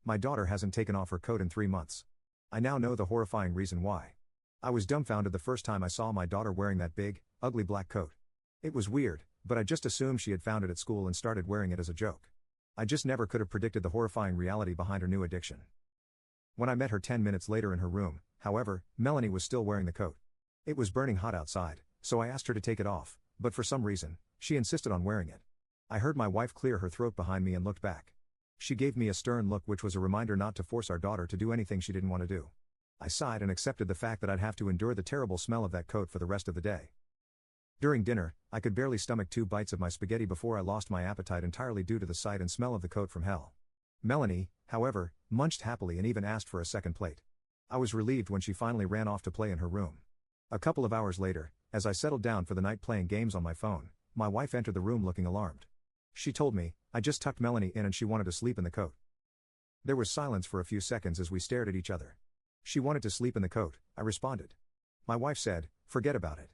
My daughter hasn't taken off her coat in 3 months. I now know the horrifying reason why. I was dumbfounded the first time I saw my daughter wearing that big, ugly black coat. It was weird, but I just assumed she had found it at school and started wearing it as a joke. I just never could have predicted the horrifying reality behind her new addiction. When I met her 10 minutes later in her room, however, Melanie was still wearing the coat. It was burning hot outside, so I asked her to take it off, but for some reason, she insisted on wearing it. I heard my wife clear her throat behind me and looked back. She gave me a stern look, which was a reminder not to force our daughter to do anything she didn't want to do. I sighed and accepted the fact that I'd have to endure the terrible smell of that coat for the rest of the day. During dinner, I could barely stomach 2 bites of my spaghetti before I lost my appetite entirely due to the sight and smell of the coat from hell. Melanie, however, munched happily and even asked for a second plate. I was relieved when she finally ran off to play in her room. A couple of hours later, as I settled down for the night playing games on my phone, my wife entered the room looking alarmed. She told me, I just tucked Melanie in and she wanted to sleep in the coat. There was silence for a few seconds as we stared at each other. She wanted to sleep in the coat, I responded. My wife said, forget about it.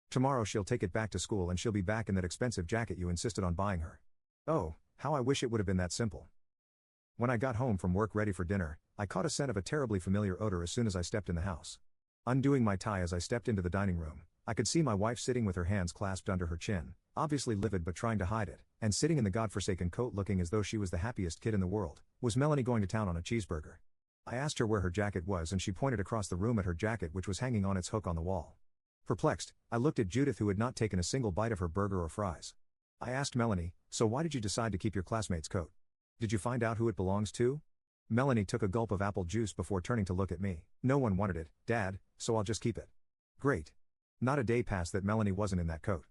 Tomorrow she'll take it back to school and she'll be back in that expensive jacket you insisted on buying her. Oh, how I wish it would have been that simple. When I got home from work ready for dinner, I caught a scent of a terribly familiar odor as soon as I stepped in the house. Undoing my tie as I stepped into the dining room, I could see my wife sitting with her hands clasped under her chin, obviously livid but trying to hide it, and sitting in the godforsaken coat looking as though she was the happiest kid in the world. Was Melanie going to town on a cheeseburger? I asked her where her jacket was and she pointed across the room at her jacket, which was hanging on its hook on the wall. Perplexed, I looked at Judith, who had not taken a single bite of her burger or fries. I asked Melanie, so why did you decide to keep your classmate's coat? Did you find out who it belongs to? Melanie took a gulp of apple juice before turning to look at me. No one wanted it, Dad, so I'll just keep it. Great. Not a day passed that Melanie wasn't in that coat.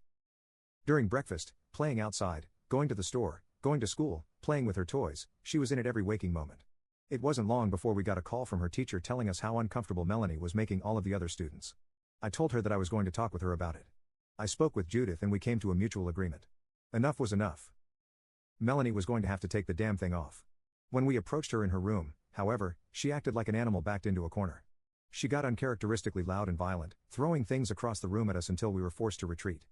During breakfast, playing outside, going to the store, going to school, playing with her toys, she was in it every waking moment. It wasn't long before we got a call from her teacher telling us how uncomfortable Melanie was making all of the other students. I told her that I was going to talk with her about it. I spoke with Judith and we came to a mutual agreement. Enough was enough. Melanie was going to have to take the damn thing off. When we approached her in her room, however, she acted like an animal backed into a corner. She got uncharacteristically loud and violent, throwing things across the room at us until we were forced to retreat.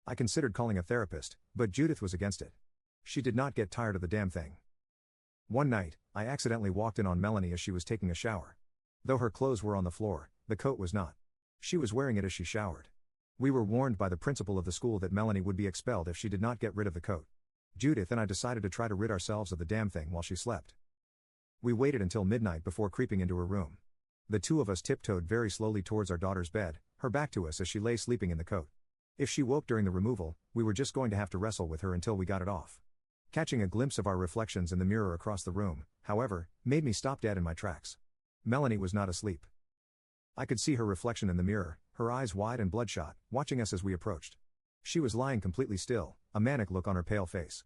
I considered calling a therapist, but Judith was against it. She did not get tired of the damn thing. One night, I accidentally walked in on Melanie as she was taking a shower. Though her clothes were on the floor, the coat was not. She was wearing it as she showered. We were warned by the principal of the school that Melanie would be expelled if she did not get rid of the coat. Judith and I decided to try to rid ourselves of the damn thing while she slept. We waited until midnight before creeping into her room. The two of us tiptoed very slowly towards our daughter's bed, her back to us as she lay sleeping in the coat. If she woke during the removal, we were just going to have to wrestle with her until we got it off. Catching a glimpse of our reflections in the mirror across the room, however, made me stop dead in my tracks. Melanie was not asleep. I could see her reflection in the mirror, her eyes wide and bloodshot, watching us as we approached. She was lying completely still, a manic look on her pale face.